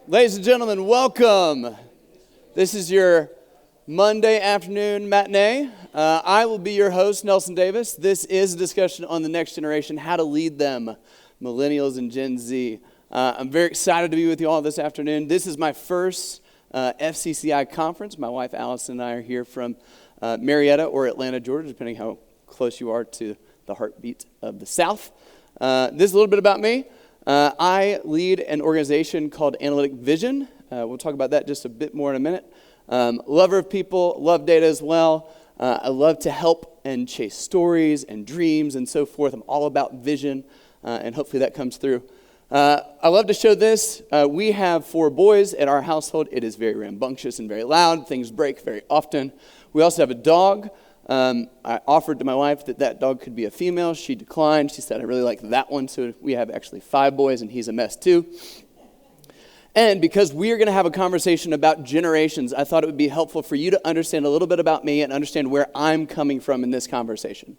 Ladies and gentlemen, welcome. This is your Monday afternoon matinee. I will be your host, Nelson Davis. This is a discussion on the next generation, how to lead them, Millennials and Gen Z. I'm very excited to be with you all this afternoon. This is my first FCCI conference. My wife, Allison, and I are here from Marietta or Atlanta, Georgia, depending how close you are to the heartbeat of the South. This is a little bit about me. I lead an organization called Analytic Vision. We'll talk about that just a bit more in a minute. Lover of people, love data as well. I love to help and chase stories and dreams and so forth. I'm all about vision, and hopefully that comes through. I love to show this. We have 4 boys at our household. It is very rambunctious and very loud. Things break very often. We also have a dog. I offered to my wife that dog could be a female. She declined. She said, I really like that one. So we have actually 5 boys, and he's a mess too. And because we are going to have a conversation about generations, I thought it would be helpful for you to understand a little bit about me and understand where I'm coming from in this conversation.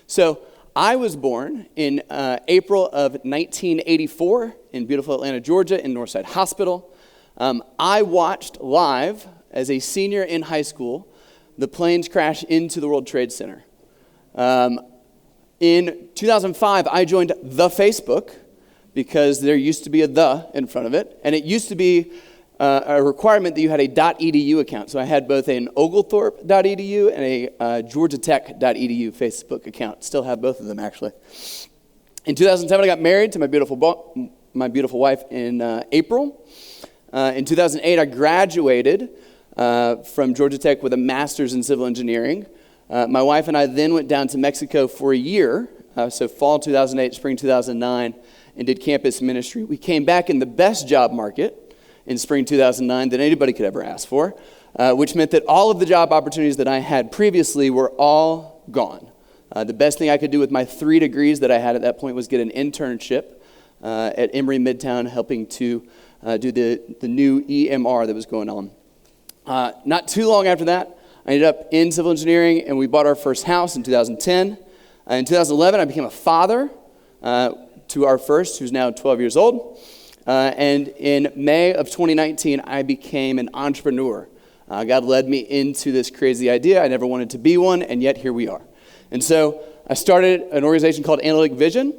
So I was born in April of 1984 in beautiful Atlanta, Georgia, in Northside Hospital. I watched live as a senior in high school the planes crash into the World Trade Center. In 2005, I joined the Facebook because there used to be a "the" in front of it, and it used to be a requirement that you had a .edu account. So I had both an Oglethorpe.edu and a GeorgiaTech.edu Facebook account. Still have both of them, actually. In 2007, I got married to my beautiful wife in April. In 2008, I graduated from Georgia Tech with a master's in civil engineering. My wife and I then went down to Mexico for a year, so fall 2008, spring 2009, and did campus ministry. We came back in the best job market in spring 2009 that anybody could ever ask for, which meant that all of the job opportunities that I had previously were all gone. The best thing I could do with my 3 degrees that I had at that point was get an internship at Emory Midtown, helping to do the new EMR that was going on. Not too long after that, I ended up in civil engineering, and we bought our first house in 2010. In 2011, I became a father to our first, who's now 12 years old. And in May of 2019, I became an entrepreneur. God led me into this crazy idea. I never wanted to be one, and yet here we are. And so I started an organization called Analytic Vision.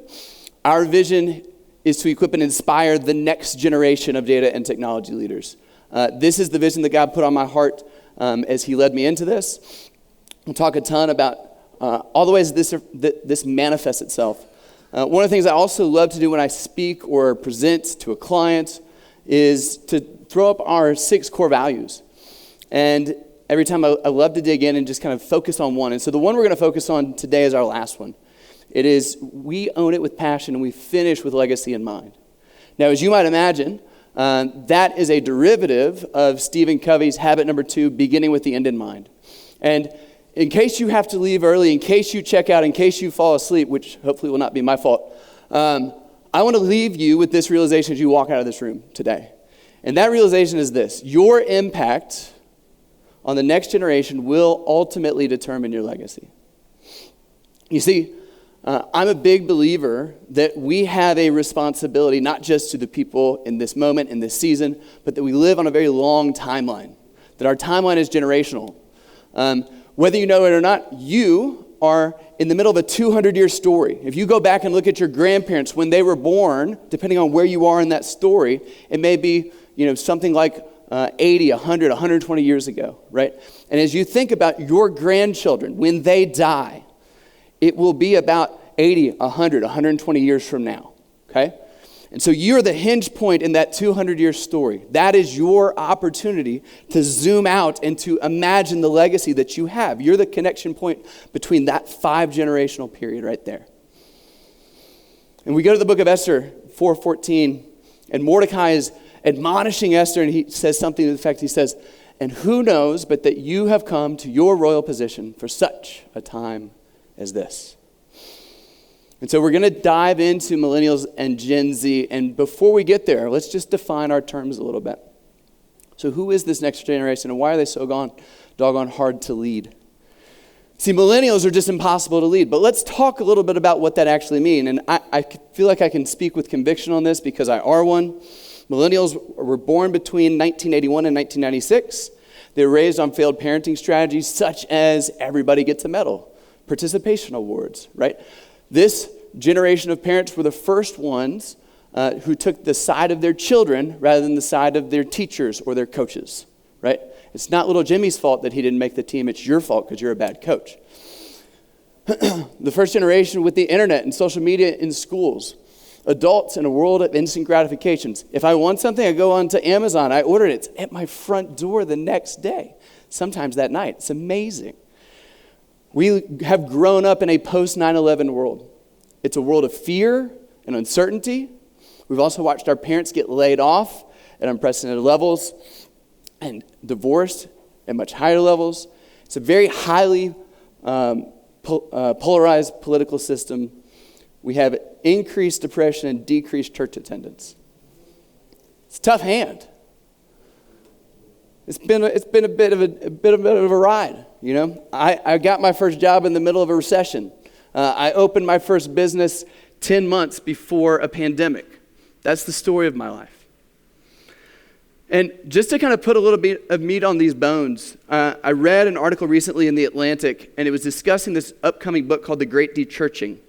Our vision is to equip and inspire the next generation of data and technology leaders. This is the vision that God put on my heart as he led me into this. We'll talk a ton about all the ways this manifests itself. One of the things I also love to do when I speak or present to a client is to throw up our 6 core values. And every time I love to dig in and just kind of focus on one. And so the one we're going to focus on today is our last one. It is, we own it with passion and we finish with legacy in mind. Now, as you might imagine, that is a derivative of Stephen Covey's habit number 2, beginning with the end in mind. And in case you have to leave early, in case you check out, in case you fall asleep, which hopefully will not be my fault, I want to leave you with this realization as you walk out of this room today. And that realization is this: your impact on the next generation will ultimately determine your legacy. You see, I'm a big believer that we have a responsibility not just to the people in this moment, in this season, but that we live on a very long timeline, that our timeline is generational. Whether you know it or not, you are in the middle of a 200-year story. If you go back and look at your grandparents when they were born, depending on where you are in that story, it may be something like 80, 100, 120 years ago, right? And as you think about your grandchildren, when they die, it will be about 80, 100, 120 years from now, okay? And so you're the hinge point in that 200-year story. That is your opportunity to zoom out and to imagine the legacy that you have. You're the connection point between that 5-generational period right there. And we go to the book of Esther, 4:14, and Mordecai is admonishing Esther, and he says something to the effect, he says, "And who knows but that you have come to your royal position for such a time as this." And so we're going to dive into Millennials and Gen Z. And before we get there, let's just define our terms a little bit. So who is this next generation, and why are they so doggone hard to lead? See, millennials are just impossible to lead. But let's talk a little bit about what that actually means. And I feel like I can speak with conviction on this because I are one. Millennials were born between 1981 and 1996. They were raised on failed parenting strategies such as everybody gets a medal, participation awards, right? This generation of parents were the first ones who took the side of their children rather than the side of their teachers or their coaches, right? It's not little Jimmy's fault that he didn't make the team. It's your fault because you're a bad coach. The first generation with the internet and social media in schools. Adults in a world of instant gratifications. If I want something, I go onto Amazon. I order it. It's at my front door the next day, sometimes that night. It's amazing. We have grown up in a post-9/11 world. It's a world of fear and uncertainty. We've also watched our parents get laid off at unprecedented levels and divorced at much higher levels. It's a very highly polarized political system. We have increased depression and decreased church attendance. It's a tough hand. It's been a bit of a ride. You know, I got my first job in the middle of a recession. I opened my first business 10 months before a pandemic. That's the story of my life. And just to kind of put a little bit of meat on these bones, I read an article recently in The Atlantic, and it was discussing this upcoming book called The Great Dechurching.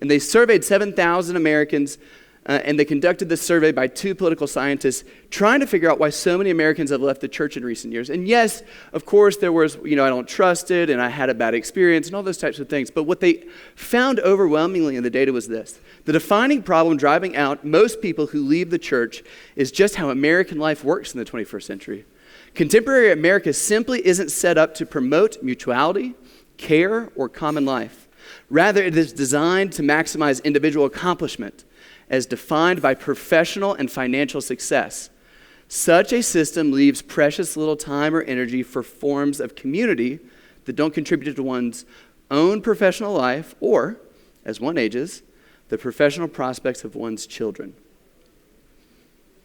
And they surveyed 7,000 Americans, and they conducted this survey by two political scientists trying to figure out why so many Americans have left the church in recent years. And yes, of course, there was, I don't trust it, and I had a bad experience, and all those types of things. But what they found overwhelmingly in the data was this. The defining problem driving out most people who leave the church is just how American life works in the 21st century. Contemporary America simply isn't set up to promote mutuality, care, or common life. Rather, it is designed to maximize individual accomplishment as defined by professional and financial success. Such a system leaves precious little time or energy for forms of community that don't contribute to one's own professional life or, as one ages, the professional prospects of one's children.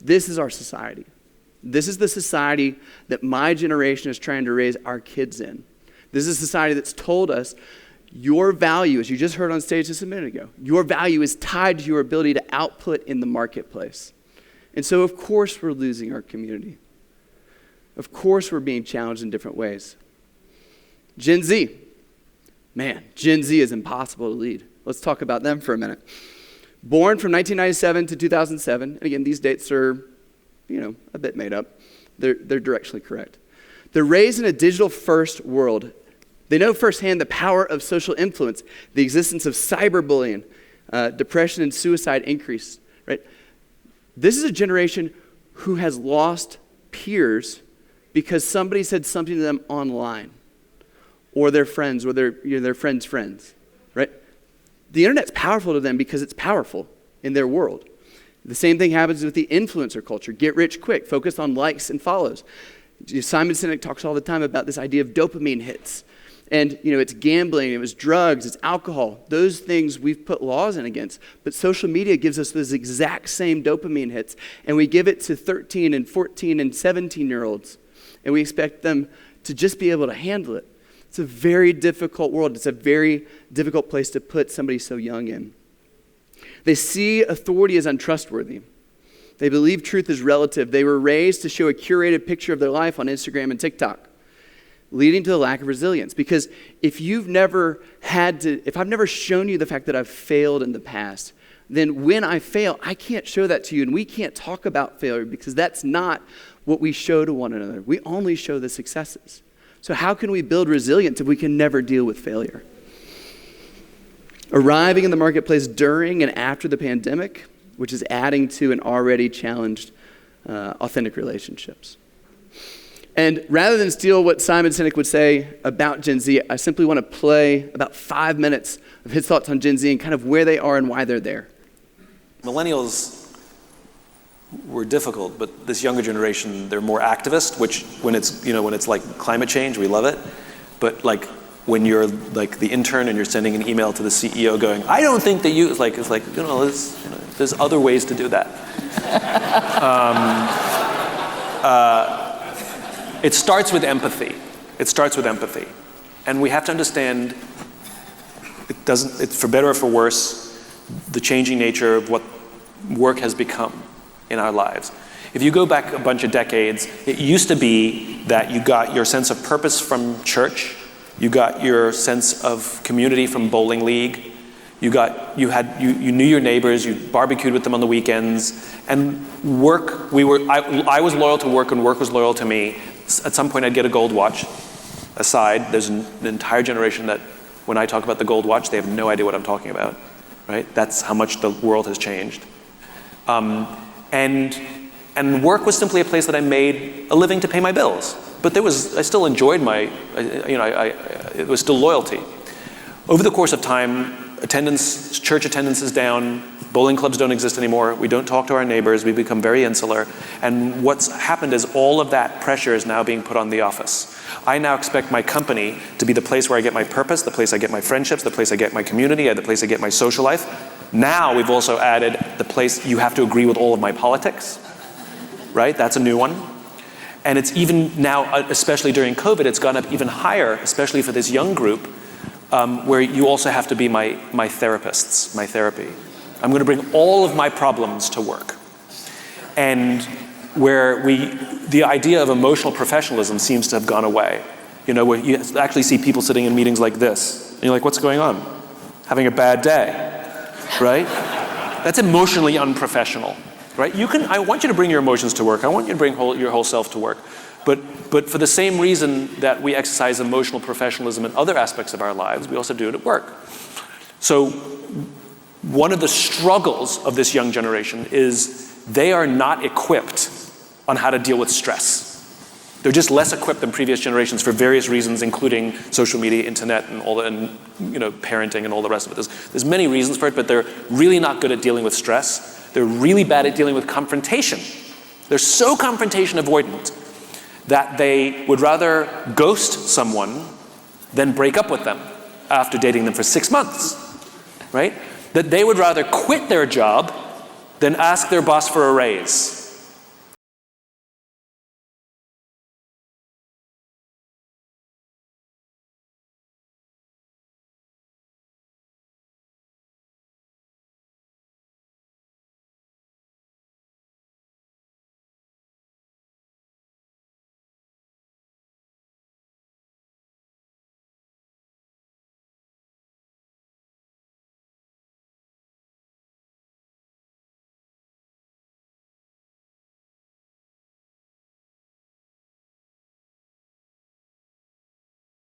This is our society. This is the society that my generation is trying to raise our kids in. This is a society that's told us your value, as you just heard on stage just a minute ago, your value is tied to your ability to output in the marketplace. And so, of course, we're losing our community. Of course, we're being challenged in different ways. Gen Z. Man, Gen Z is impossible to lead. Let's talk about them for a minute. Born from 1997 to 2007, and again, these dates are, a bit made up. They're directionally correct. They're raised in a digital-first world. They know firsthand the power of social influence, the existence of cyberbullying, depression and suicide increase, right? This is a generation who has lost peers because somebody said something to them online, or their friends, or their friends' friends, right? The internet's powerful to them because it's powerful in their world. The same thing happens with the influencer culture. Get rich quick, focused on likes and follows. Simon Sinek talks all the time about this idea of dopamine hits. And, it's gambling, it was drugs, it's alcohol. Those things we've put laws in against. But social media gives us those exact same dopamine hits. And we give it to 13 and 14 and 17-year-olds. And we expect them to just be able to handle it. It's a very difficult world. It's a very difficult place to put somebody so young in. They see authority as untrustworthy. They believe truth is relative. They were raised to show a curated picture of their life on Instagram and TikTok, leading to a lack of resilience. Because if I've never shown you the fact that I've failed in the past, then when I fail, I can't show that to you, and we can't talk about failure because that's not what we show to one another. We only show the successes. So how can we build resilience if we can never deal with failure? Arriving in the marketplace during and after the pandemic, which is adding to an already challenged authentic relationships. And rather than steal what Simon Sinek would say about Gen Z, I simply want to play about 5 minutes of his thoughts on Gen Z and kind of where they are and why they're there. Millennials were difficult, but this younger generation, they're more activist, which when it's like climate change, we love it. But like when you're like the intern and you're sending an email to the CEO going, I don't think that you, there's other ways to do that. It starts with empathy. And we have to understand it's for better or for worse, the changing nature of what work has become in our lives. If you go back a bunch of decades, it used to be that you got your sense of purpose from church, you got your sense of community from bowling league, you knew your neighbors, you barbecued with them on the weekends, and work, I was loyal to work and work was loyal to me. At some point I'd get a gold watch. Aside, there's an entire generation that when I talk about the gold watch, they have no idea what I'm talking about, right? That's how much the world has changed. And work was simply a place that I made a living to pay my bills. But I still enjoyed it was still loyalty. Over the course of time, church attendance is down, bowling clubs don't exist anymore, we don't talk to our neighbors, we become very insular, and what's happened is all of that pressure is now being put on the office. I now expect my company to be the place where I get my purpose, the place I get my friendships, the place I get my community, the place I get my social life. Now we've also added the place you have to agree with all of my politics, right? That's a new one. And it's even now, especially during COVID, it's gone up even higher, especially for this young group, where you also have to be my therapists, my therapy. I'm going to bring all of my problems to work. And where the idea of emotional professionalism seems to have gone away. You know, where you actually see people sitting in meetings like this, and you're like, what's going on? Having a bad day, right? That's emotionally unprofessional, right? I want you to bring your emotions to work. I want you to bring your whole self to work. But for the same reason that we exercise emotional professionalism in other aspects of our lives, we also do it at work. So one of the struggles of this young generation is they are not equipped on how to deal with stress. They're just less equipped than previous generations for various reasons, including social media, internet, and parenting and all the rest of it. There's many reasons for it, but they're really not good at dealing with stress. They're really bad at dealing with confrontation. They're so confrontation avoidant that they would rather ghost someone than break up with them after dating them for 6 months, right? That they would rather quit their job than ask their boss for a raise.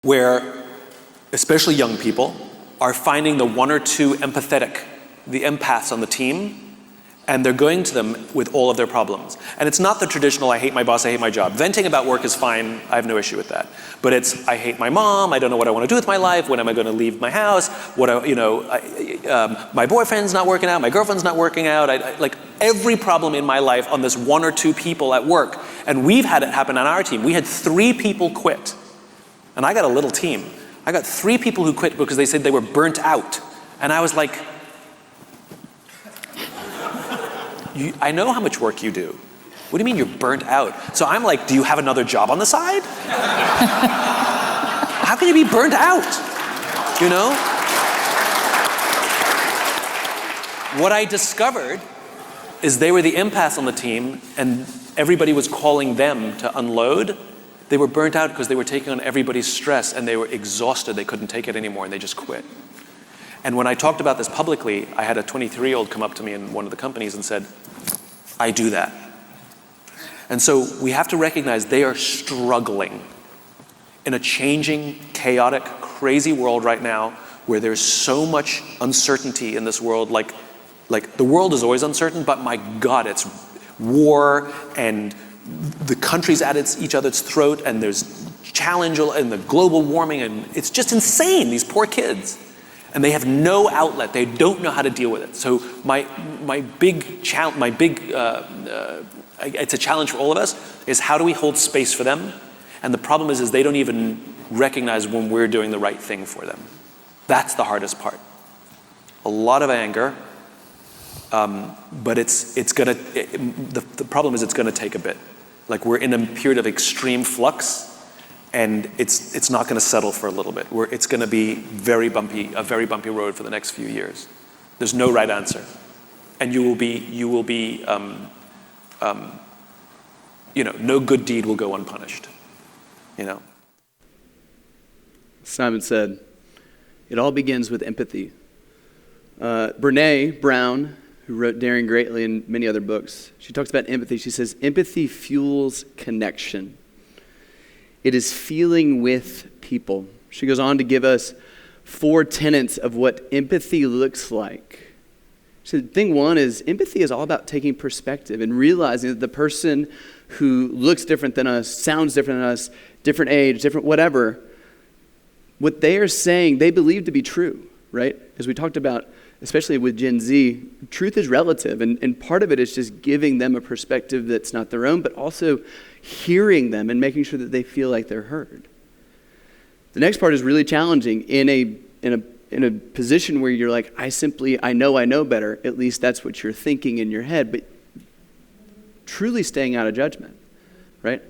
Where especially young people are finding the one or two the empaths on the team, and they're going to them with all of their problems. And it's not the traditional, I hate my boss, I hate my job. Venting about work is fine, I have no issue with that. But it's, I hate my mom, I don't know what I want to do with my life, when am I going to leave my house, my boyfriend's not working out, my girlfriend's not working out, like every problem in my life on this one or two people at work. And we've had it happen on our team. We had 3 people quit. And I got a little team. I got 3 people who quit because they said they were burnt out. And I was like, I know how much work you do. What do you mean you're burnt out? So I'm like, do you have another job on the side? How can you be burnt out? You know? What I discovered is they were the empaths on the team and everybody was calling them to unload. They were burnt out because they were taking on everybody's stress and they were exhausted. They couldn't take it anymore and they just quit. And when I talked about this publicly, I had a 23-year-old come up to me in one of the companies and said, I do that. And so we have to recognize they are struggling in a changing, chaotic, crazy world right now where there's so much uncertainty in this world. Like the world is always uncertain, but my God, it's war and the country's at each other's throat and there's challenge and the global warming and it's just insane, these poor kids. And they have no outlet, they don't know how to deal with it. So it's a challenge for all of us, is how do we hold space for them? And the problem is they don't even recognize when we're doing the right thing for them. That's the hardest part. A lot of anger, but the problem is it's gonna take a bit. Like we're in a period of extreme flux and it's not gonna settle for a little bit. It's gonna be a very bumpy road for the next few years. There's no right answer. And you will be no good deed will go unpunished. Simon said, it all begins with empathy. Brene Brown, who wrote Daring Greatly and many other books, she talks about empathy. She says, empathy fuels connection. It is feeling with people. She goes on to give us 4 tenets of what empathy looks like. So thing 1 is empathy is all about taking perspective and realizing that the person who looks different than us, sounds different than us, different age, different whatever, what they are saying, they believe to be true, right? As we talked about, especially with Gen Z, truth is relative, and part of it is just giving them a perspective that's not their own, but also hearing them and making sure that they feel like they're heard. The next part is really challenging in a position where you're like, I know better. At least that's what you're thinking in your head, but truly staying out of judgment, right?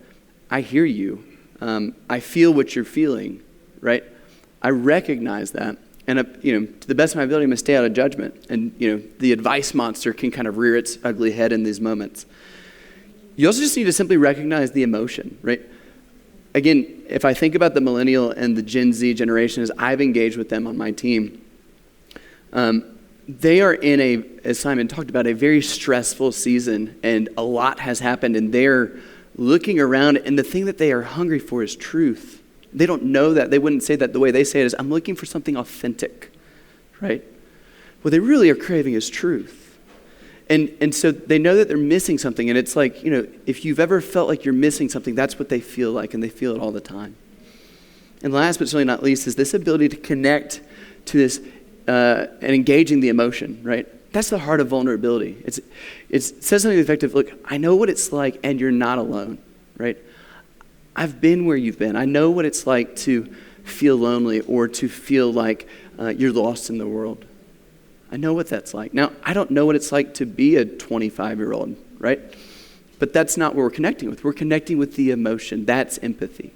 I hear you. I feel what you're feeling, right? I recognize that. And, to the best of my ability, I'm going to stay out of judgment. And, the advice monster can kind of rear its ugly head in these moments. You also just need to simply recognize the emotion, right? Again, if I think about the millennial and the Gen Z generation, as I've engaged with them on my team, they are in as Simon talked about, a very stressful season, and a lot has happened, and they're looking around, and the thing that they are hungry for is truth. They don't know that. They wouldn't say that. The way they say it is, I'm looking for something authentic, right? What they really are craving is truth. And so they know that they're missing something, and it's like, if you've ever felt like you're missing something, that's what they feel like, and they feel it all the time. And last but certainly not least is this ability to connect to this and engaging the emotion, right? That's the heart of vulnerability. It says something effective, look, I know what it's like, and you're not alone, right? I've been where you've been. I know what it's like to feel lonely or to feel like you're lost in the world. I know what that's like. Now, I don't know what it's like to be a 25-year-old, right? But that's not what we're connecting with. We're connecting with the emotion. That's empathy.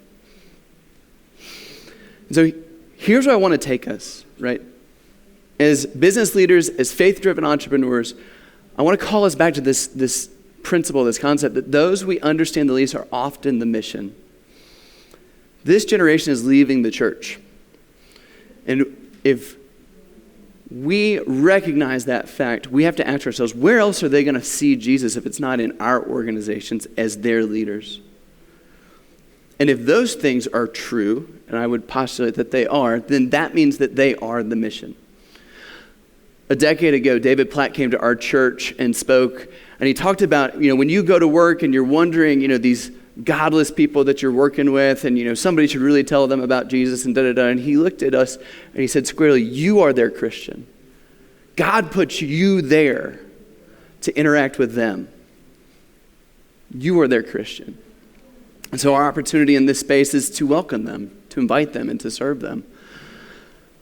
And so here's where I want to take us, right? As business leaders, as faith-driven entrepreneurs, I want to call us back to this principle, this concept that those we understand the least are often the mission. This generation is leaving the church. And if we recognize that fact, we have to ask ourselves, where else are they going to see Jesus if it's not in our organizations as their leaders? And if those things are true, and I would postulate that they are, then that means that they are the mission. A decade ago, David Platt came to our church and spoke, and he talked about, when you go to work and you're wondering, these godless people that you're working with, and somebody should really tell them about Jesus and da-da-da. And he looked at us and he said squarely, you are their Christian. God puts you there to interact with them. You are their Christian. And so our opportunity in this space is to welcome them, to invite them, and to serve them.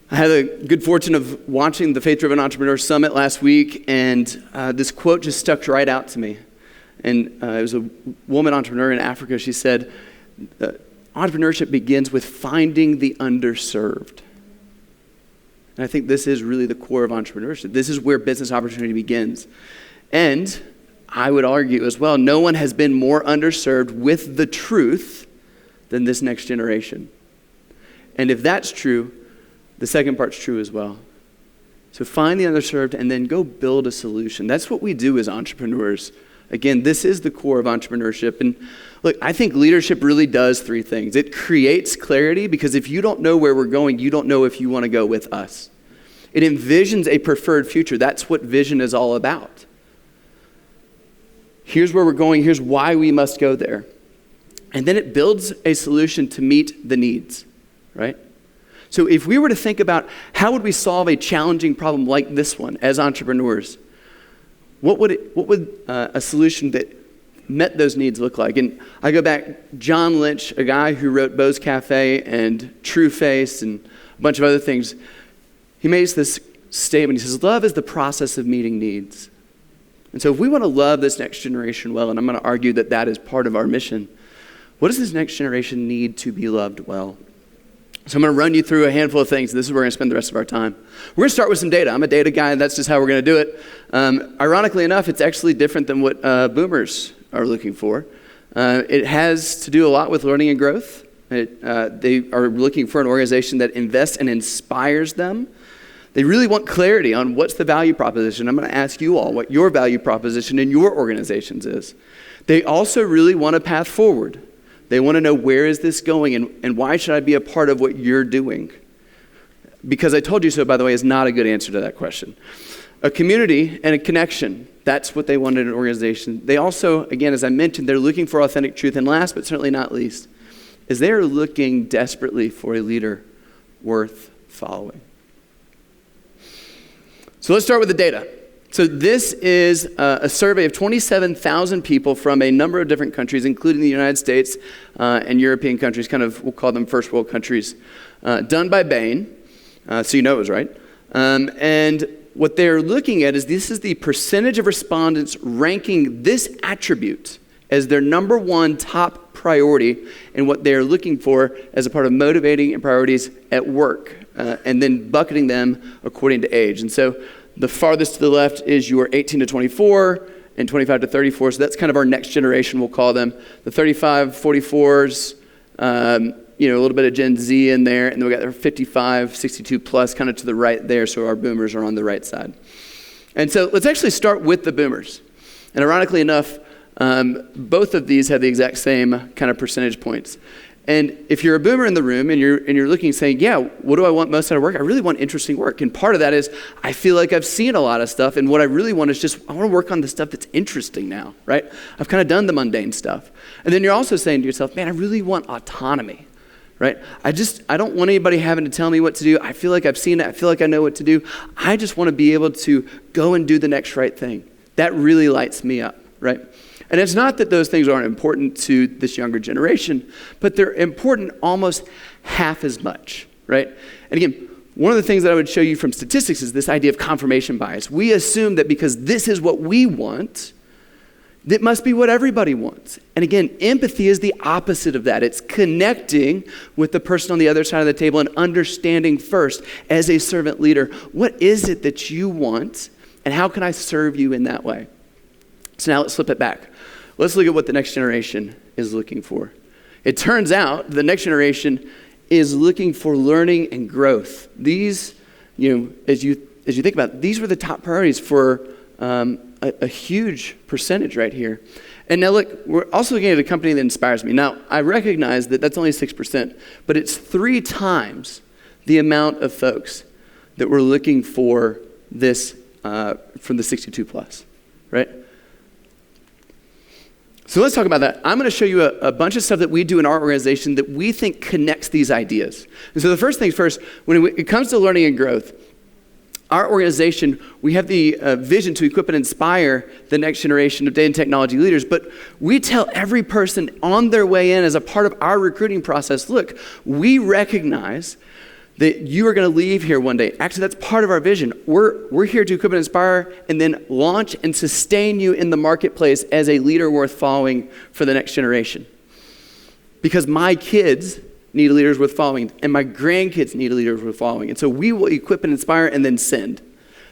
I had the good fortune of watching the Faith Driven Entrepreneur Summit last week, and this quote just stuck right out to me. And it was a woman entrepreneur in Africa. She said, entrepreneurship begins with finding the underserved. And I think this is really the core of entrepreneurship. This is where business opportunity begins. And I would argue as well, no one has been more underserved with the truth than this next generation. And if that's true, the second part's true as well. So find the underserved and then go build a solution. That's what we do as entrepreneurs. Again, this is the core of entrepreneurship. And look, I think leadership really does 3 things. It creates clarity, because if you don't know where we're going, you don't know if you want to go with us. It envisions a preferred future. That's what vision is all about. Here's where we're going. Here's why we must go there. And then it builds a solution to meet the needs, right? So if we were to think about how would we solve a challenging problem like this one as entrepreneurs, what would a solution that met those needs look like? And I go back, John Lynch, a guy who wrote Bo's Cafe and True Face and a bunch of other things, he makes this statement. He says, love is the process of meeting needs. And so if we want to love this next generation well, and I'm going to argue that that is part of our mission, what does this next generation need to be loved well? So I'm going to run you through a handful of things. This is where we're going to spend the rest of our time. We're going to start with some data. I'm a data guy, and that's just how we're going to do it. Ironically enough, it's actually different than what boomers are looking for. It has to do a lot with learning and growth. They are looking for an organization that invests and inspires them. They really want clarity on what's the value proposition. I'm going to ask you all what your value proposition in your organizations is. They also really want a path forward. They want to know, where is this going, and why should I be a part of what you're doing? Because I told you so, by the way, is not a good answer to that question. A community and a connection, that's what they want in an organization. They also, again, as I mentioned, they're looking for authentic truth. And last but certainly not least, is they're looking desperately for a leader worth following. So let's start with the data. So this is a survey of 27,000 people from a number of different countries, including the United States and European countries, kind of, we'll call them first world countries, done by Bain, so you know it was right. And what they're looking at is, this is the percentage of respondents ranking this attribute as their number one top priority and what they're looking for as a part of motivating and priorities at work, and then bucketing them according to age. And so the farthest to the left is your 18 to 24 and 25 to 34. So that's kind of our next generation, we'll call them. The 35, 44s, a little bit of Gen Z in there. And then we got our 55, 62 plus kind of to the right there. So our boomers are on the right side. And so let's actually start with the boomers. And ironically enough, both of these have the exact same kind of percentage points. And if you're a boomer in the room and you're looking, saying, yeah, what do I want most out of work? I really want interesting work. And part of that is, I feel like I've seen a lot of stuff, and what I really want is I want to work on the stuff that's interesting now, right? I've kind of done the mundane stuff. And then you're also saying to yourself, man, I really want autonomy, right? I don't want anybody having to tell me what to do. I feel like I've seen it. I feel like I know what to do. I just want to be able to go and do the next right thing. That really lights me up, right? And it's not that those things aren't important to this younger generation, but they're important almost half as much, right? And again, one of the things that I would show you from statistics is this idea of confirmation bias. We assume that because this is what we want, that must be what everybody wants. And again, empathy is the opposite of that. It's connecting with the person on the other side of the table and understanding first, as a servant leader, what is it that you want, and how can I serve you in that way? So now let's flip it back. Let's look at what the next generation is looking for. It turns out the next generation is looking for learning and growth. These, as you think about it, these were the top priorities for a huge percentage right here. And now look, we're also looking at a company that inspires me. Now, I recognize that that's only 6%, but it's 3 times the amount of folks that were looking for this from the 62 plus, right? So let's talk about that. I'm going to show you a bunch of stuff that we do in our organization that we think connects these ideas. And so the first things first, when it comes to learning and growth, our organization, we have the vision to equip and inspire the next generation of data and technology leaders, but we tell every person on their way in as a part of our recruiting process, look, we recognize that you are going to leave here one day. Actually, that's part of our vision. We're here to equip and inspire and then launch and sustain you in the marketplace as a leader worth following for the next generation. Because my kids need leaders worth following, and my grandkids need leaders worth following. And so we will equip and inspire and then send.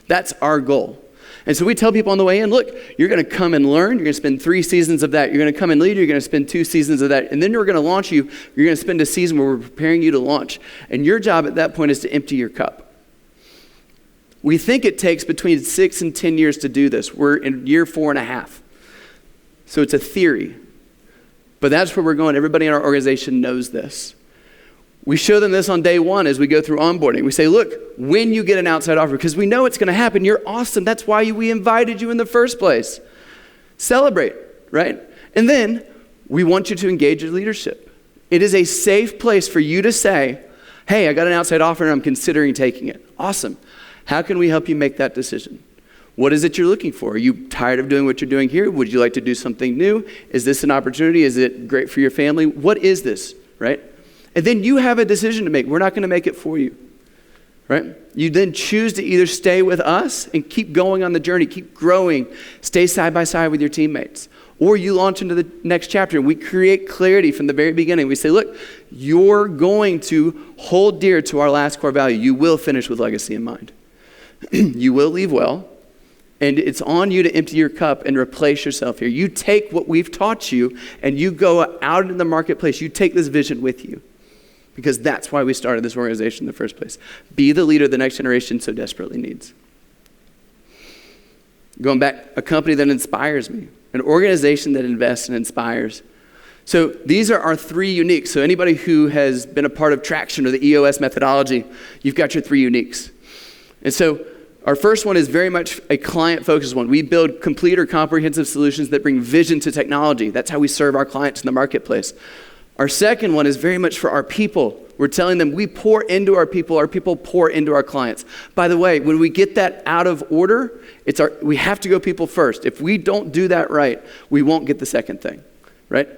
That's our goal. And so we tell people on the way in, look, you're going to come and learn. You're going to spend 3 seasons of that. You're going to come and lead. You're going to spend 2 seasons of that. And then we're going to launch you. You're going to spend a season where we're preparing you to launch. And your job at that point is to empty your cup. We think it takes between 6 and 10 years to do this. We're in year 4.5. So it's a theory. But that's where we're going. Everybody in our organization knows this. We show them this on day 1 as we go through onboarding. We say, look, when you get an outside offer, because we know it's going to happen, you're awesome. That's why we invited you in the first place. Celebrate, right? And then we want you to engage your leadership. It is a safe place for you to say, hey, I got an outside offer and I'm considering taking it. Awesome. How can we help you make that decision? What is it you're looking for? Are you tired of doing what you're doing here? Would you like to do something new? Is this an opportunity? Is it great for your family? What is this, right? And then you have a decision to make. We're not going to make it for you, right? You then choose to either stay with us and keep going on the journey, keep growing, stay side by side with your teammates, or you launch into the next chapter and we create clarity from the very beginning. We say, look, you're going to hold dear to our last core value. You will finish with legacy in mind. You will leave well, And it's on you to empty your cup and replace yourself here. You take what we've taught you and you go out in the marketplace. You take this vision with you, because that's why we started this organization in the first place. Be the leader the next generation so desperately needs. Going back, a company that inspires me, an organization that invests and inspires. So these are our three uniques. So anybody who has been a part of Traction or the EOS methodology, you've got your three uniques. And so our first one is very much a client-focused one. We build complete or comprehensive solutions that bring vision to technology. That's how we serve our clients in the marketplace. Our second one is very much for our people. We're telling them we pour into our people pour into our clients. By the way, when we get that out of order, we have to go people first. If we don't do that right, we won't get the second thing, right?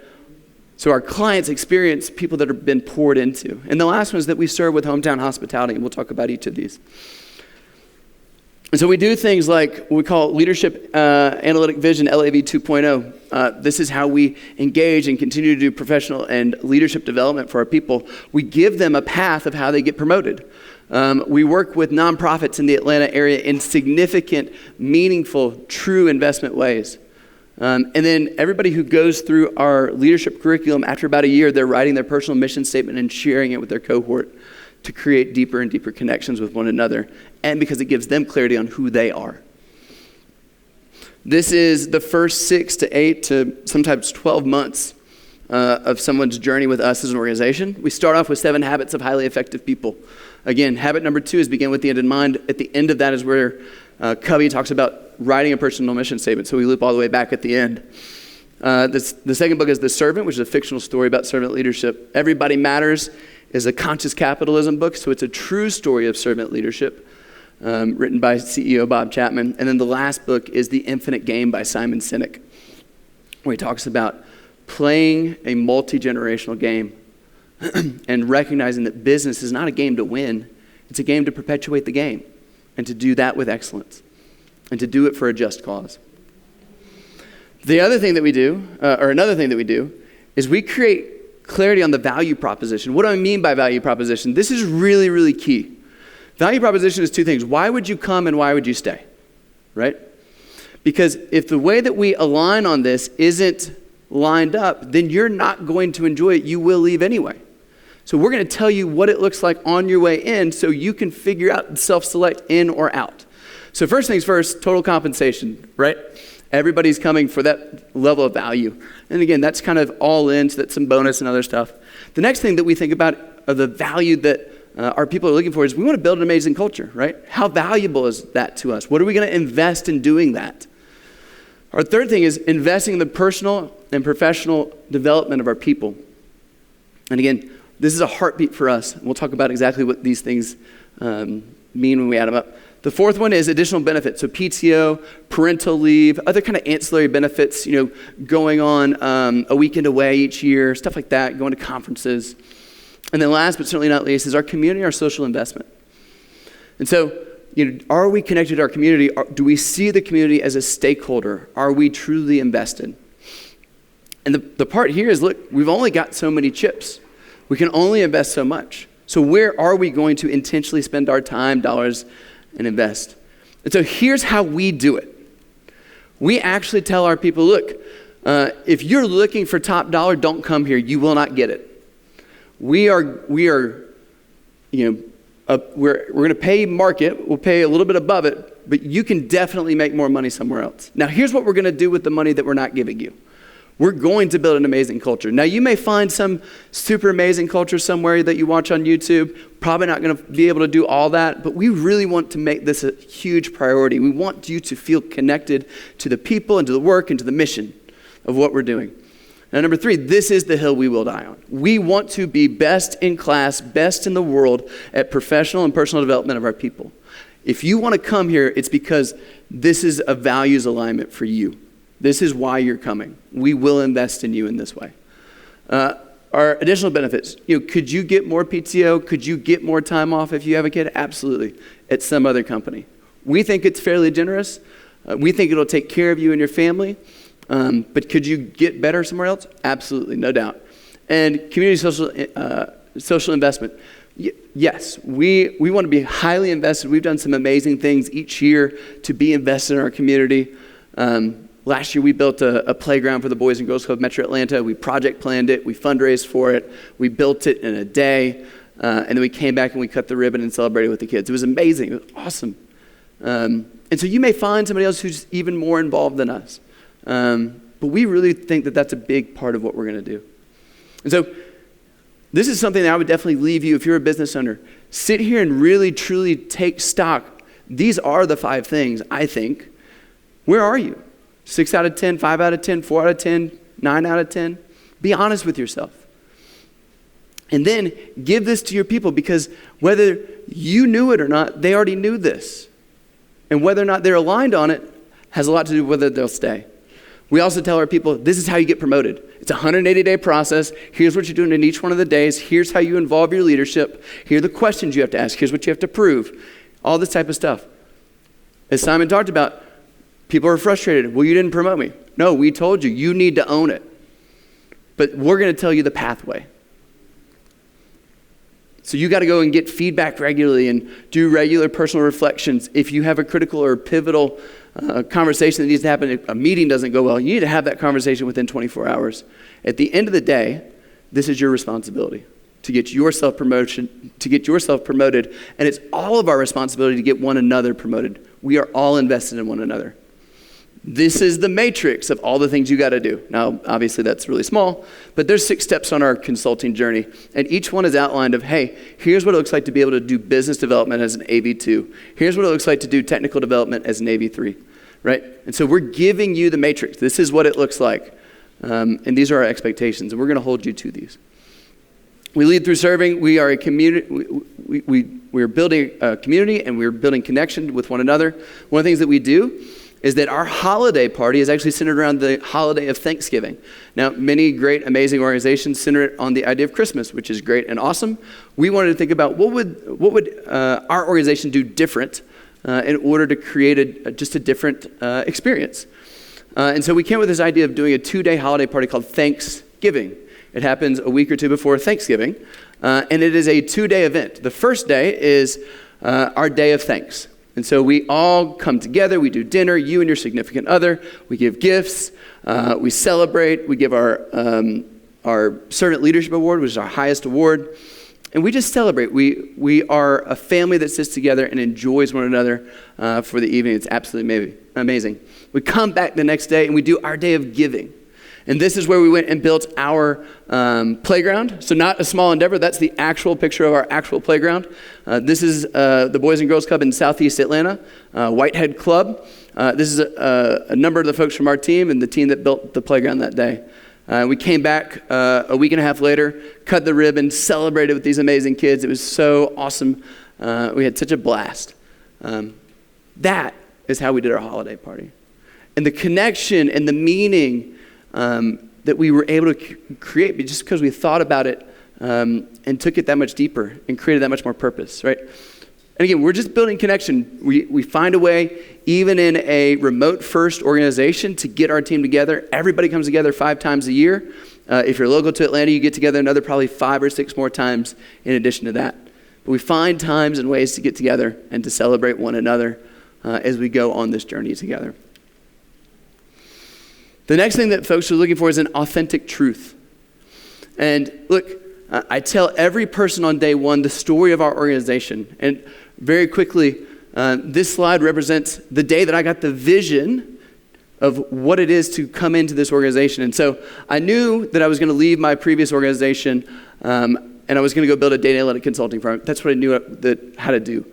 So our clients experience people that have been poured into. And the last one is that we serve with hometown hospitality, and we'll talk about each of these. And so we do things like what we call Leadership Analytic Vision, LAV 2.0. This is how we engage and continue to do professional and leadership development for our people. We give them a path of how they get promoted. We work with nonprofits in the Atlanta area in significant, meaningful, true investment ways. And then everybody who goes through our leadership curriculum, after about a year, they're writing their personal mission statement and sharing it with their cohort to create deeper and deeper connections with one another, and because it gives them clarity on who they are. This is the first 6 to 8 to sometimes 12 months of someone's journey with us as an organization. We start off with 7 habits of highly effective people. Again, habit number 2 is begin with the end in mind. At the end of that is where Covey talks about writing a personal mission statement, so we loop all the way back at the end. The second book is The Servant, which is a fictional story about servant leadership. Everybody Matters is a conscious capitalism book, so it's a true story of servant leadership, written by CEO Bob Chapman. And then the last book is The Infinite Game by Simon Sinek, where he talks about playing a multi-generational game and recognizing that business is not a game to win, it's a game to perpetuate the game, and to do that with excellence, and to do it for a just cause. The other thing that we do, another thing that we do, is we create clarity on the value proposition. What do I mean by value proposition? This is really, really key. Value proposition is 2 things. Why would you come and why would you stay? Right? Because if the way that we align on this isn't lined up, then you're not going to enjoy it. You will leave anyway. So we're going to tell you what it looks like on your way in so you can figure out and self-select in or out. So first things first, total compensation, right? Everybody's coming for that level of value. And again, that's kind of all in, so that's some bonus and other stuff. The next thing that we think about of the value that our people are looking for is we want to build an amazing culture, right? How valuable is that to us? What are we going to invest in doing that? Our third thing is investing in the personal and professional development of our people. And again, this is a heartbeat for us. And we'll talk about exactly what these things mean when we add them up. The fourth one is additional benefits. So PTO, parental leave, other kind of ancillary benefits, going on a weekend away each year, stuff like that, going to conferences. And then last but certainly not least is our community, our social investment. And so, are we connected to our community? Do we see the community as a stakeholder? Are we truly invested? And the part here is, look, we've only got so many chips. We can only invest so much. So where are we going to intentionally spend our time, dollars, and invest? And so here's how we do it. We actually tell our people, look, if you're looking for top dollar, don't come here. You will not get it. We're going to pay market. We'll pay a little bit above it, but you can definitely make more money somewhere else. Now, here's what we're going to do with the money that we're not giving you. We're going to build an amazing culture. Now, you may find some super amazing culture somewhere that you watch on YouTube. Probably not going to be able to do all that, but we really want to make this a huge priority. We want you to feel connected to the people and to the work and to the mission of what we're doing. Now, number 3, this is the hill we will die on. We want to be best in class, best in the world at professional and personal development of our people. If you want to come here, it's because this is a values alignment for you. This is why you're coming. We will invest in you in this way. Our additional benefits, could you get more PTO? Could you get more time off if you have a kid? Absolutely, at some other company. We think it's fairly generous. We think it'll take care of you and your family. But could you get better somewhere else? Absolutely, no doubt. And community social investment. Yes, we want to be highly invested. We've done some amazing things each year to be invested in our community. Last year, we built a playground for the Boys and Girls Club Metro Atlanta. We project planned it. We fundraised for it. We built it in a day. And then we came back and we cut the ribbon and celebrated with the kids. It was amazing. It was awesome. And so you may find somebody else who's even more involved than us. But we really think that that's a big part of what we're going to do. And so this is something that I would definitely leave you if you're a business owner. Sit here and really, truly take stock. These are the 5 things, I think. Where are you? 6 out of 10, 5 out of 10, 4 out of 10, 9 out of 10? Be honest with yourself. And then give this to your people, because whether you knew it or not, they already knew this. And whether or not they're aligned on it has a lot to do with whether they'll stay. We also tell our people, this is how you get promoted. It's a 180-day process. Here's what you're doing in each one of the days. Here's how you involve your leadership. Here are the questions you have to ask. Here's what you have to prove. All this type of stuff. As Simon talked about, people are frustrated. Well, you didn't promote me. No, we told you. You need to own it. But we're going to tell you the pathway. So you got to go and get feedback regularly and do regular personal reflections. If you have a critical or pivotal conversation that needs to happen, if a meeting doesn't go well, you need to have that conversation within 24 hours. At the end of the day, this is your responsibility to get yourself promoted, and it's all of our responsibility to get one another promoted. We are all invested in one another. This is the matrix of all the things you got to do. Now, obviously that's really small, but there's 6 steps on our consulting journey. And each one is outlined of, hey, here's what it looks like to be able to do business development as an AV2. Here's what it looks like to do technical development as an AV3, right? And so we're giving you the matrix. This is what it looks like. And these are our expectations, and we're going to hold you to these. We lead through serving. We are a community. We're building a community, and we're building connection with one another. One of the things that we do is that our holiday party is actually centered around the holiday of Thanksgiving. Now, many great, amazing organizations center it on the idea of Christmas, which is great and awesome. We wanted to think about what would our organization do different in order to create just a different experience. And so we came with this idea of doing a 2-day holiday party called Thanksgiving. It happens a week or 2 before Thanksgiving, and it is a 2-day event. The first day is our day of thanks. And so we all come together, we do dinner, you and your significant other, we give gifts, we celebrate, we give our Servant Leadership Award, which is our highest award, and we just celebrate. We are a family that sits together and enjoys one another for the evening. It's absolutely amazing. We come back the next day and we do our day of giving. And this is where we went and built our playground. So not a small endeavor. That's the actual picture of our actual playground. This is the Boys and Girls Club in Southeast Atlanta, Whitehead Club. This is a number of the folks from our team and the team that built the playground that day. We came back a week and a half later, cut the ribbon, celebrated with these amazing kids. It was so awesome. We had such a blast. That is how we did our holiday party. And the connection and the meaning that we were able to create just because we thought about it and took it that much deeper and created that much more purpose, right? And again, we're just building connection. We find a way, even in a remote-first organization, to get our team together. Everybody comes together 5 times a year. If you're local to Atlanta, you get together another probably 5 or 6 more times in addition to that. But we find times and ways to get together and to celebrate one another as we go on this journey together. The next thing that folks are looking for is an authentic truth. And look, I tell every person on day 1 the story of our organization. And very quickly, this slide represents the day that I got the vision of what it is to come into this organization. And so I knew that I was going to leave my previous organization and I was going to go build a data analytic consulting firm. That's what I knew how to do.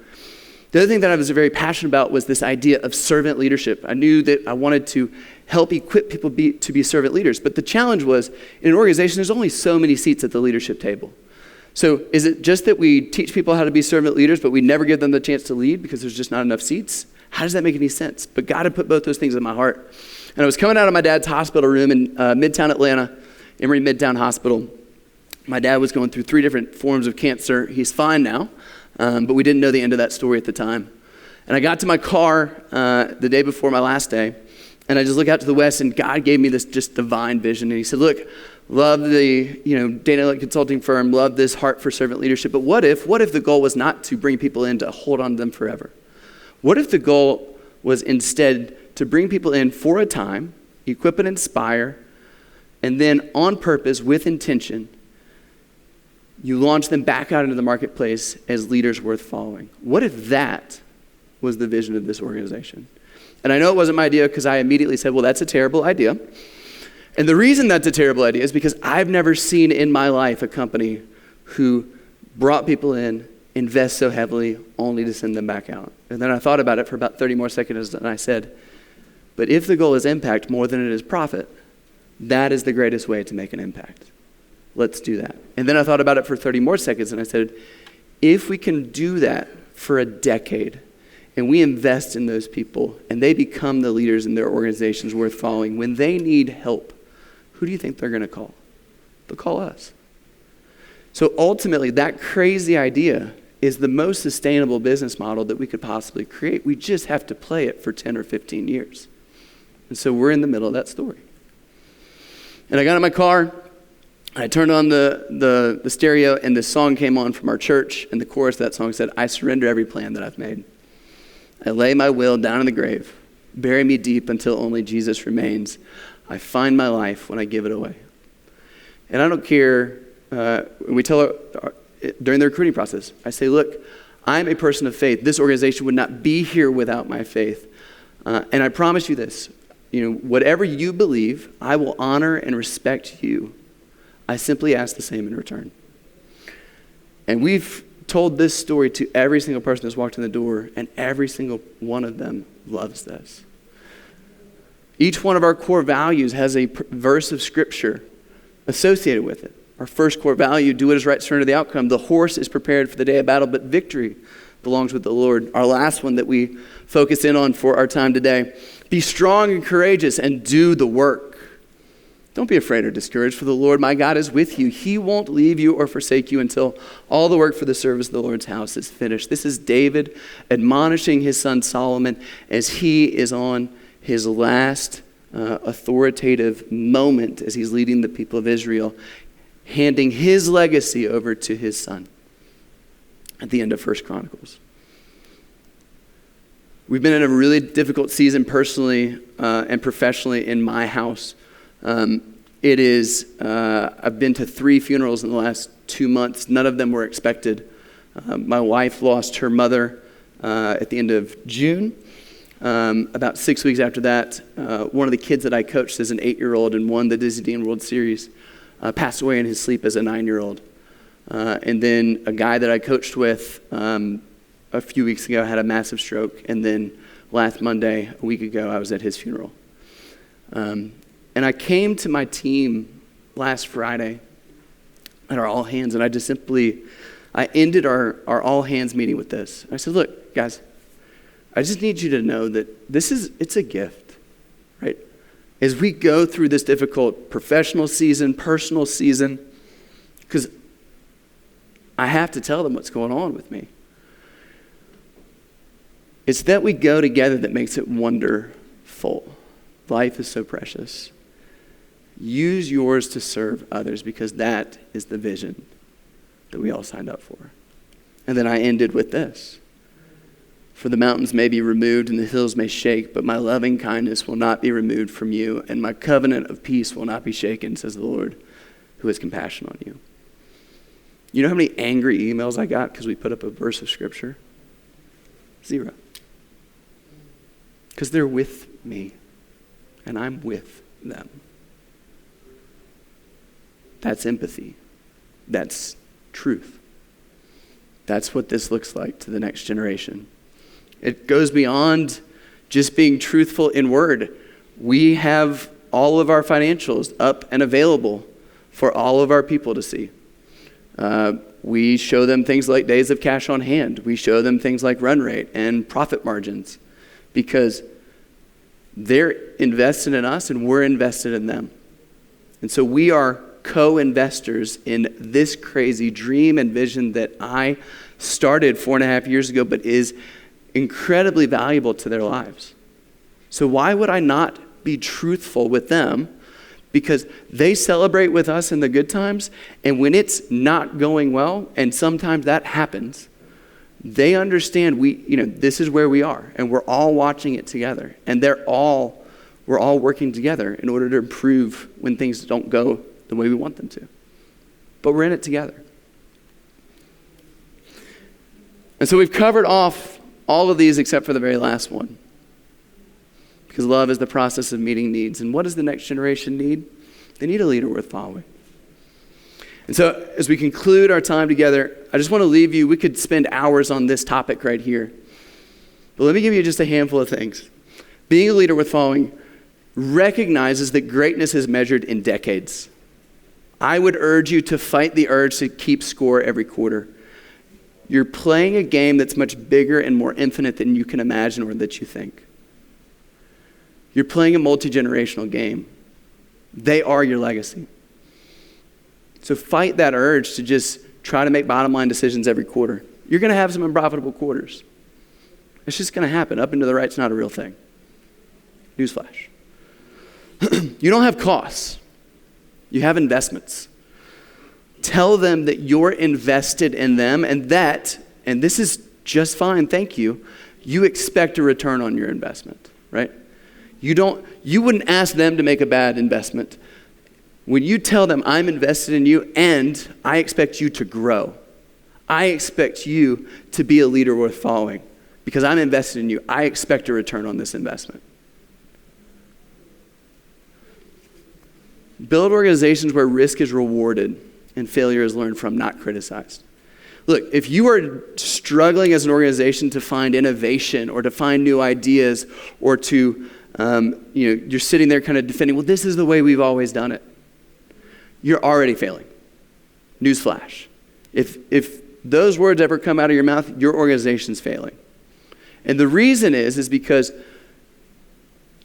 The other thing that I was very passionate about was this idea of servant leadership. I knew that I wanted to help equip people to be servant leaders. But the challenge was, in an organization, there's only so many seats at the leadership table. So is it just that we teach people how to be servant leaders, but we never give them the chance to lead because there's just not enough seats? How does that make any sense? But God had put both those things in my heart. And I was coming out of my dad's hospital room in Midtown Atlanta, Emory Midtown Hospital. My dad was going through 3 different forms of cancer. He's fine now, but we didn't know the end of that story at the time. And I got to my car the day before my last day, and I just look out to the west, and God gave me this just divine vision. And he said, look, love the, data consulting firm, love this heart for servant leadership. But what if the goal was not to bring people in to hold on to them forever? What if the goal was instead to bring people in for a time, equip and inspire, and then on purpose, with intention, you launch them back out into the marketplace as leaders worth following? What if that was the vision of this organization? And I know it wasn't my idea because I immediately said, well, that's a terrible idea. And the reason that's a terrible idea is because I've never seen in my life a company who brought people in, invest so heavily, only to send them back out. And then I thought about it for about 30 more seconds, and I said, but if the goal is impact more than it is profit, that is the greatest way to make an impact. Let's do that. And then I thought about it for 30 more seconds, and I said, if we can do that for a decade, and we invest in those people, and they become the leaders in their organizations worth following, when they need help, who do you think they're going to call? They'll call us. So ultimately, that crazy idea is the most sustainable business model that we could possibly create. We just have to play it for 10 or 15 years. And so we're in the middle of that story. And I got in my car, I turned on the stereo, and this song came on from our church, and the chorus of that song said, I surrender every plan that I've made. I lay my will down in the grave. Bury me deep until only Jesus remains. I find my life when I give it away. And I don't care, we tell during the recruiting process, I say, look, I'm a person of faith. This organization would not be here without my faith. And I promise you this, whatever you believe, I will honor and respect you. I simply ask the same in return. And we've told this story to every single person that's walked in the door, and every single one of them loves this. Each one of our core values has a verse of scripture associated with it. Our first core value, do what is right, surrender the outcome. The horse is prepared for the day of battle, but victory belongs with the Lord. Our last one that we focus in on for our time today, be strong and courageous and do the work. Don't be afraid or discouraged, for the Lord my God is with you. He won't leave you or forsake you until all the work for the service of the Lord's house is finished. This is David admonishing his son Solomon as he is on his last authoritative moment as he's leading the people of Israel, handing his legacy over to his son at the end of 1 Chronicles. We've been in a really difficult season personally and professionally in my house. I've been to 3 funerals in the last 2 months. None of them were expected. My wife lost her mother at the end of June. About 6 weeks after that, one of the kids that I coached as an 8-year-old and won the Disney Dean World Series passed away in his sleep as a 9-year-old. And then a guy that I coached with a few weeks ago had a massive stroke. And then last Monday, a week ago, I was at his funeral. And I came to my team last Friday at our all hands, and I ended our all hands meeting with this. I said, look, guys, I just need you to know that it's a gift, right? As we go through this difficult professional season, personal season, because I have to tell them what's going on with me. It's that we go together that makes it wonderful. Life is so precious. Use yours to serve others because that is the vision that we all signed up for. And then I ended with this. For the mountains may be removed and the hills may shake, but my loving kindness will not be removed from you, and my covenant of peace will not be shaken, says the Lord, who has compassion on you. You know how many angry emails I got because we put up a verse of scripture? 0. Because they're with me, and I'm with them. That's empathy. That's truth. That's what this looks like to the next generation. It goes beyond just being truthful in word. We have all of our financials up and available for all of our people to see. We show them things like days of cash on hand. We show them things like run rate and profit margins because they're invested in us and we're invested in them. And so we are co-investors in this crazy dream and vision that I started 4.5 years ago, but is incredibly valuable to their lives. So why would I not be truthful with them? because they celebrate with us in the good times, and when it's not going well, and sometimes that happens, they understand this is where we are, and we're all watching it together, and we're all working together in order to improve when things don't go the way we want them to. But we're in it together. And so we've covered off all of these except for the very last one. Because love is the process of meeting needs. And what does the next generation need? They need a leader worth following. And so as we conclude our time together, I just want to leave you, we could spend hours on this topic right here. But let me give you just a handful of things. Being a leader worth following recognizes that greatness is measured in decades. I would urge you to fight the urge to keep score every quarter. You're playing a game that's much bigger and more infinite than you can imagine or that you think. You're playing a multi-generational game. They are your legacy. So fight that urge to just try to make bottom line decisions every quarter. You're going to have some unprofitable quarters. It's just going to happen. Up and to the right's not a real thing. Newsflash. You don't have costs. You have investments. Tell them that you're invested in them and this is just fine, thank you, you expect a return on your investment, right? You wouldn't ask them to make a bad investment. When you tell them, I'm invested in you and I expect you to grow. I expect you to be a leader worth following because I'm invested in you. I expect a return on this investment. Build organizations where risk is rewarded and failure is learned from, not criticized. Look, if you are struggling as an organization to find innovation or to find new ideas or to, you're sitting there kind of defending, well, this is the way we've always done it. You're already failing. Newsflash. If those words ever come out of your mouth, your organization's failing. And the reason is because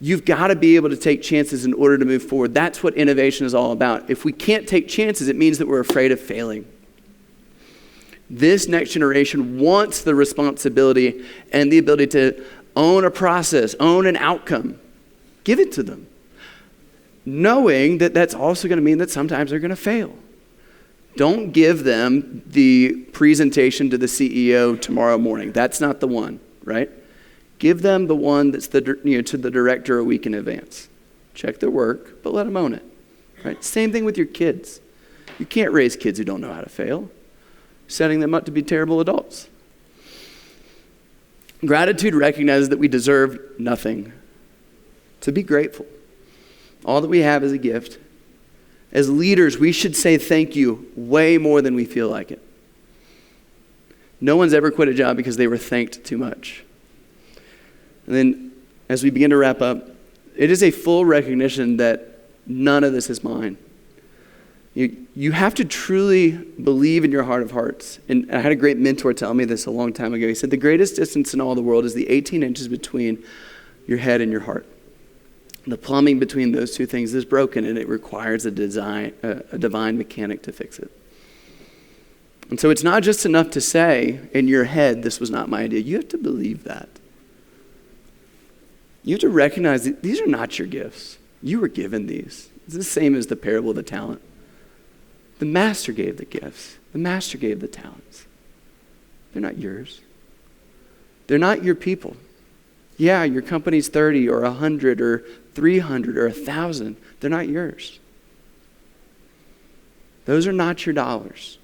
you've got to be able to take chances in order to move forward. That's what innovation is all about. If we can't take chances, it means that we're afraid of failing. This next generation wants the responsibility and the ability to own a process, own an outcome. Give it to them. Knowing that that's also going to mean that sometimes they're going to fail. Don't give them the presentation to the CEO tomorrow morning. That's not the one, right? Give them the one that's to the director a week in advance. Check their work, but let them own it. Right? Same thing with your kids. You can't raise kids who don't know how to fail, setting them up to be terrible adults. Gratitude recognizes that we deserve nothing. To be grateful. All that we have is a gift. As leaders, we should say thank you way more than we feel like it. No one's ever quit a job because they were thanked too much. And then as we begin to wrap up, it is a full recognition that none of this is mine. You have to truly believe in your heart of hearts. And I had a great mentor tell me this a long time ago. He said, the greatest distance in all the world is the 18 inches between your head and your heart. The plumbing between those two things is broken, and it requires a divine mechanic to fix it. And so it's not just enough to say in your head, this was not my idea. You have to believe that. You have to recognize that these are not your gifts. You were given these. It's the same as the parable of the talent. The master gave the gifts. The master gave the talents. They're not yours. They're not your people. Yeah, your company's 30 or 100 or 300 or 1,000. They're not yours. Those are not your dollars.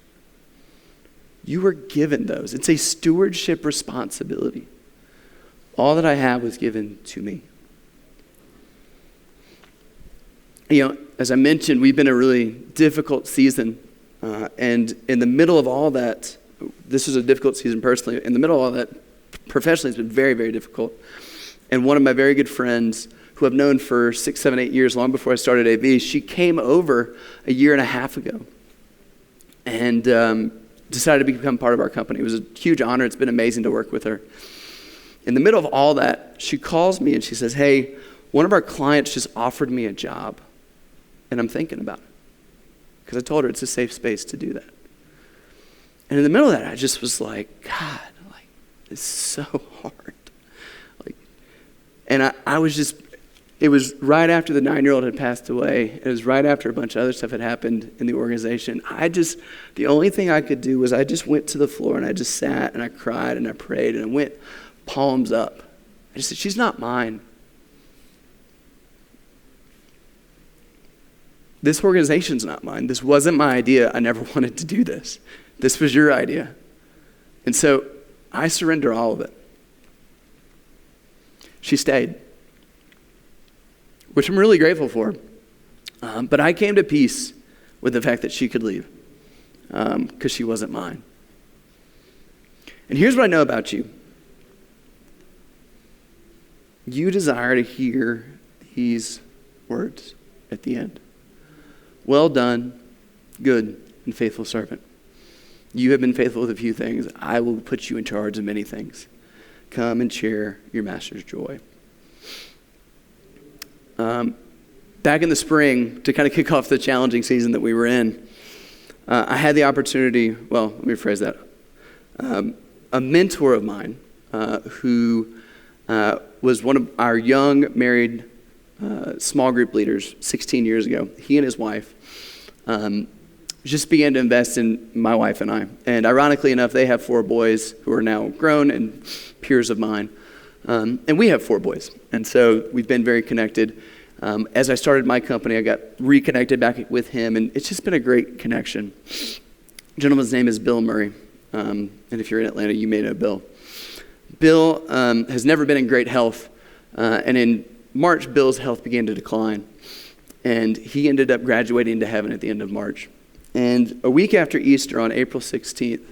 You were given those. It's a stewardship responsibility. All that I have was given to me. As I mentioned, we've been in a really difficult season. And in the middle of all that, this was a difficult season personally. In the middle of all that, professionally, it's been very, very difficult. And one of my very good friends, who I've known for 6, 7, 8 years, long before I started AV, she came over a year and a half ago and decided to become part of our company. It was a huge honor. It's been amazing to work with her. In the middle of all that, she calls me and she says, hey, one of our clients just offered me a job, and I'm thinking about it. Because I told her it's a safe space to do that. And in the middle of that, I just was like, God, it's so hard. And I was just, It was right after the 9-year-old had passed away. It was right after a bunch of other stuff had happened in the organization. The only thing I could do was I just went to the floor and I just sat and I cried and I prayed and I went palms up. I just said, she's not mine. This organization's not mine. This wasn't my idea. I never wanted to do this. This was your idea. And so I surrender all of it. She stayed, which I'm really grateful for. But I came to peace with the fact that she could leave because she wasn't mine. And here's what I know about you. You desire to hear these words at the end. Well done, good and faithful servant. You have been faithful with a few things. I will put you in charge of many things. Come and share your master's joy. Back in the spring, to kind of kick off the challenging season that we were in, I had the opportunity, well, let me rephrase that. A mentor of mine who was one of our young married small group leaders 16 years ago. He and his wife just began to invest in my wife and I. And ironically enough, they have 4 boys who are now grown and peers of mine. And we have 4 boys. And so we've been very connected. As I started my company, I got reconnected back with him, and it's just been a great connection. The gentleman's name is Bill Murray. And if you're in Atlanta, you may know Bill. Bill has never been in great health. And in March, Bill's health began to decline. And he ended up graduating to heaven at the end of March. And a week after Easter, on April 16th,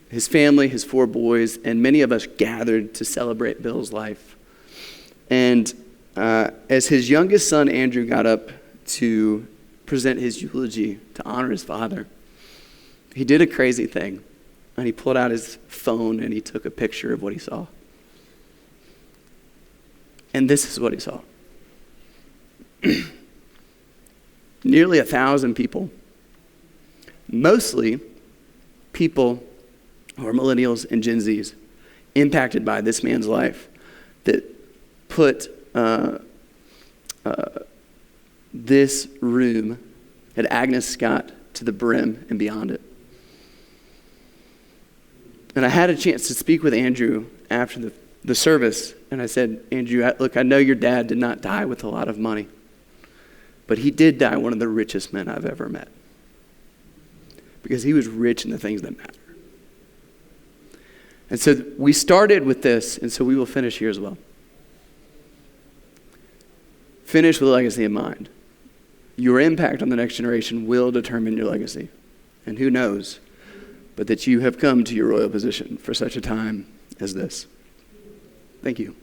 his family, his 4 boys, and many of us gathered to celebrate Bill's life. And as his youngest son, Andrew, got up to present his eulogy to honor his father, he did a crazy thing. And he pulled out his phone and he took a picture of what he saw. And this is what he saw. Nearly 1,000 people, mostly people who are millennials and Gen Zs, impacted by this man's life, that put this room at Agnes Scott to the brim and beyond it. And I had a chance to speak with Andrew after the service, and I said, Andrew, look, I know your dad did not die with a lot of money, but he did die one of the richest men I've ever met, because he was rich in the things that matter. And so we started with this, and so we will finish here as well. Finish with a legacy in mind. Your impact on the next generation will determine your legacy. And who knows, but that you have come to your royal position for such a time as this. Thank you.